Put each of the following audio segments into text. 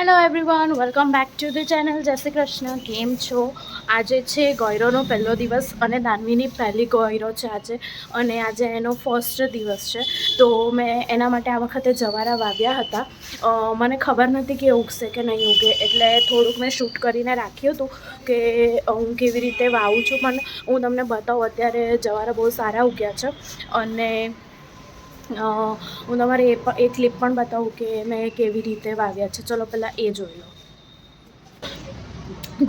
Hello everyone, welcome back to the channel. જય શ્રી કૃષ્ણ. કેમ છો? આજે છે ગોયરોનો પહેલો દિવસ અને દાનવીની પહેલી ગોયરો છે આજે, અને આજે એનો ફર્સ્ટ દિવસ છે. તો મેં એના માટે આ વખતે જવારા વાવ્યા હતા. મને ખબર નથી કે ઉગશે કે નહીં ઉગે, એટલે થોડુંક મેં શૂટ કરીને રાખ્યું હતું કે હું કેવી રીતે વાવું છું. પણ હું તમને બતાવું, અત્યારે જવારા બહુ સારા ઉગ્યા છે. અને હું તમારે એ ક્લિપ પણ બતાવું કે મેં કેવી રીતે વાવ્યા છે. ચલો પહેલાં એ જોઈ લો.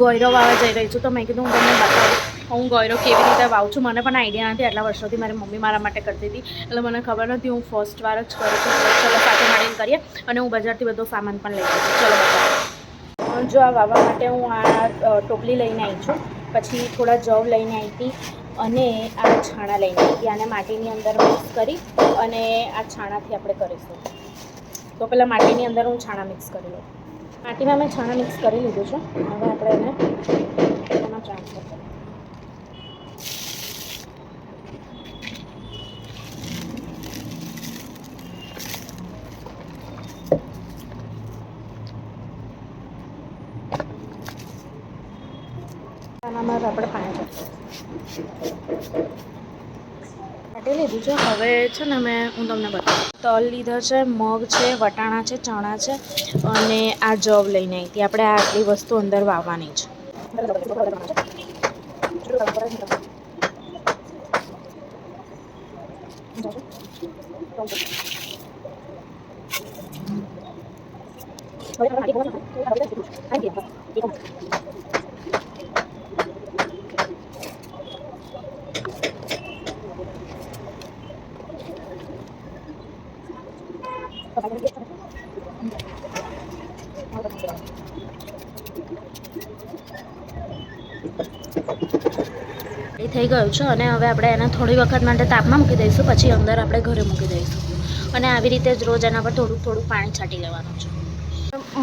ગોયરો વાવવા જઈ રહી છું, તો મેં કીધું હું તમને બતાવું હું ગોયરો કેવી રીતે વાવું છું. મને પણ આઈડિયા નથી. આટલા વર્ષોથી મારી મમ્મી મારા માટે કરતી હતી, એટલે મને ખબર નથી. હું ફર્સ્ટ વાર જ કરું છું. ચલો સાથે મળીને કરીએ. અને હું બજારથી બધો સામાન પણ લઈ આવી છું. ચલો બતાવું. જો આ વાવવા માટે હું આ ટોપલી લઈને આવી છું. પછી થોડા જવ લઈને આવી હતી, અને આ છાણા લઈને આવી હતી. આને માટીની અંદર મિક્સ કરી અને આ છાણાથી આપણે કરીશું. તો પહેલાં માટીની અંદર હું છાણા મિક્સ કરી લઉં. માટીમાં મેં છાણા મિક્સ કરી લીધું છે. હવે આપણે એને એમાં ટ્રાન્સફર કરીએ. આનામાં આપણે પાણી કાઢી લીધું છે. હવે છે ને હું તમને બતાવું. તલ લીધા છે, મગ છે, વટાણા છે, ચણા છે, અને આ જવ લઈને આવી હતી. આપણે આટલી વસ્તુ અંદર વાવવાની છે. એ થઈ ગયું છે. અને હવે આપણે એને થોડી વખત માટે તાપમાં મૂકી દઈશું. પછી અંદર આપણે ઘરે મૂકી દઈશું. અને આવી રીતે જ રોજ એના પર થોડુંક થોડુંક પાણી છાંટી લેવાનું છે.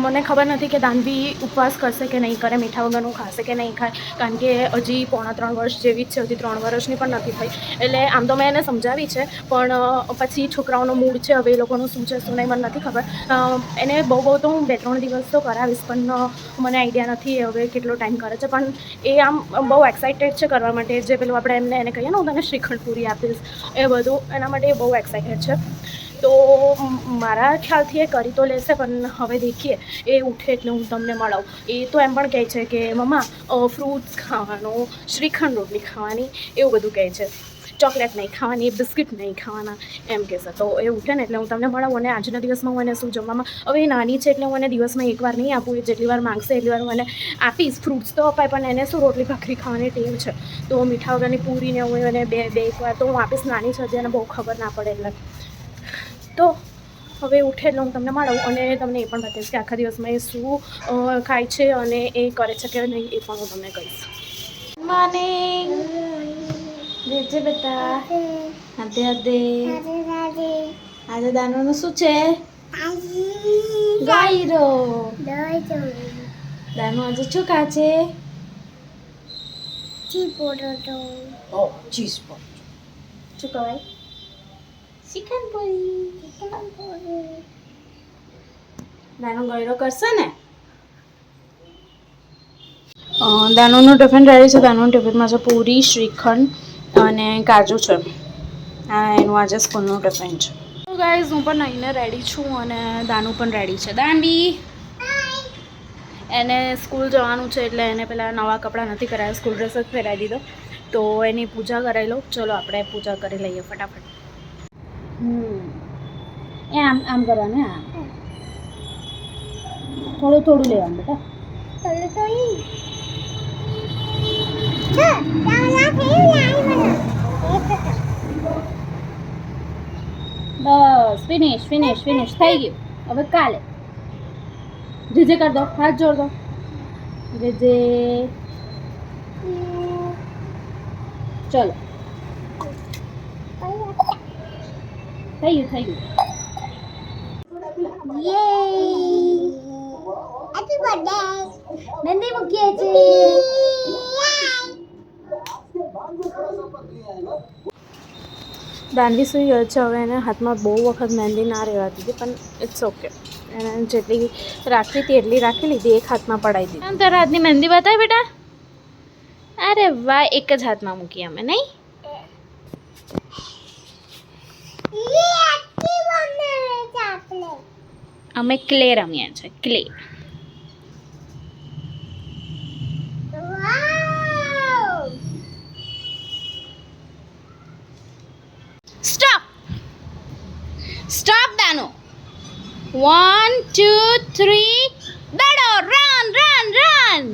મને ખબર નથી કે દાનવી ઉપવાસ કરશે કે નહીં કરે, મીઠા વગરનું ખાશે કે નહીં ખાય. કારણ કે હજી 3.5 વર્ષ જેવી જ છે. હજી 3 વર્ષની પણ નથી થઈ. એટલે આમ તો મેં એને સમજાવી છે, પણ પછી છોકરાઓનો મૂડ છે. હવે એ લોકોનું શું છે શું નહીં મને નથી ખબર. એને બહુ તો હું 2-3 દિવસ તો કરાવીશ, પણ મને આઈડિયા નથી હવે કેટલો ટાઈમ કરે છે. પણ એ આમ બહુ એક્સાઇટેડ છે કરવા માટે. જે પેલું આપણે એને કહીએ ને, હું તને શ્રીખંડ પૂરી આપીશ, એ બધું એના માટે બહુ એક્સાઇટેડ છે. તો મારા ખ્યાલથી એ કરી તો લેશે, પણ હવે દેખીએ એ ઉઠે એટલે હું તમને મળાવું. એ તો એમ પણ કહે છે કે મમ્મા ફ્રૂટ્સ ખાવાનું, શ્રીખંડ રોટલી ખાવાની, એવું બધું કહે છે. ચોકલેટ નહીં ખાવાની, બિસ્કિટ નહીં ખાવાના, એમ કહેશે. તો એ ઉઠે ને એટલે હું તમને મળાવું. અને આજના દિવસમાં હું એને શું જમવામાં, હવે એ નાની છે એટલે હું એને દિવસમાં એકવાર નહીં આપું. એ જેટલી વાર માંગશે એટલી વાર હું એને આપીશ. ફ્રૂટ્સ તો અપાય, પણ એને શું રોટલી ભાખરી ખાવાની ટેવ છે. તો મીઠા વગરની પૂરીને હું એને બે એકવાર તો હું આપીશ. નાની છે એને બહુ ખબર ના પડે એટલે. તો હવે ઉઠે એટલે હું તમને મળાવું, અને તમને એ પણ બતાવીશ કે આખા દિવસમાં એ શું ખાય છે અને એ કરે છે કે નહીં, એ પણ હું તમને કહીશ. મોર્નિંગ જે બેટા, હાથે હાથે. આજે દાનવાનું શું છે? ગાયરો. દાનુ આજે શું ખા છે? Cheese potato. ચીઝ પોટેટો શું કહેવાય? શ્રીખંડ પૂરી. દાનુ ગાયરો કરશે ને? દાનુનું ટિફિન રેડી છે. દાનુનું ટિફિનમાં છે પૂરી, શ્રીખંડ અને કાજુ છે. હા, એનું આજે સ્કૂલનું ટિફિન છે. તો ગાઈઝ, હું પણ નહીને રેડી છું, અને દાનુ પણ રેડી છે. દાનવી, એને સ્કૂલ જવાનું છે એટલે એને પેલા નવા કપડાં નથી કરાવ્યા, સ્કૂલ ડ્રેસ જ પહેરાવી દીધો. તો એની પૂજા કરાવી લો. ચલો આપણે પૂજા કરી લઈએ ફટાફટ. એ આમ કરવાનું. હા, થોડું થોડું લેવાનું બેટા. બસ ફિનિશ ફિનિશ ફિનિશ થઈ ગયું. હવે કાલે જે કર દો, હાથ જોડ દો. જે ચલો થઈ ગયું. મહેંદી મૂકીએ છીએ. દાનવી સુઈ ગયો છે. હવે એને હાથમાં બહુ વખત મહેંદી ના રહેવાતી હતી, પણ ઇટ્સ ઓકે. એને જેટલી રાખવી હતી એટલી રાખી લીધી, એક હાથમાં પડાવી દીધી. આમ તારા હાથની મહેંદી બતાય બેટા. અરે વાહ, એક જ હાથમાં મૂકી અમે, નહીં? અમે ક્લે રમ્યા છે, ક્લે. Stop stop દાનો. 1 2 3 દડો. Run run run.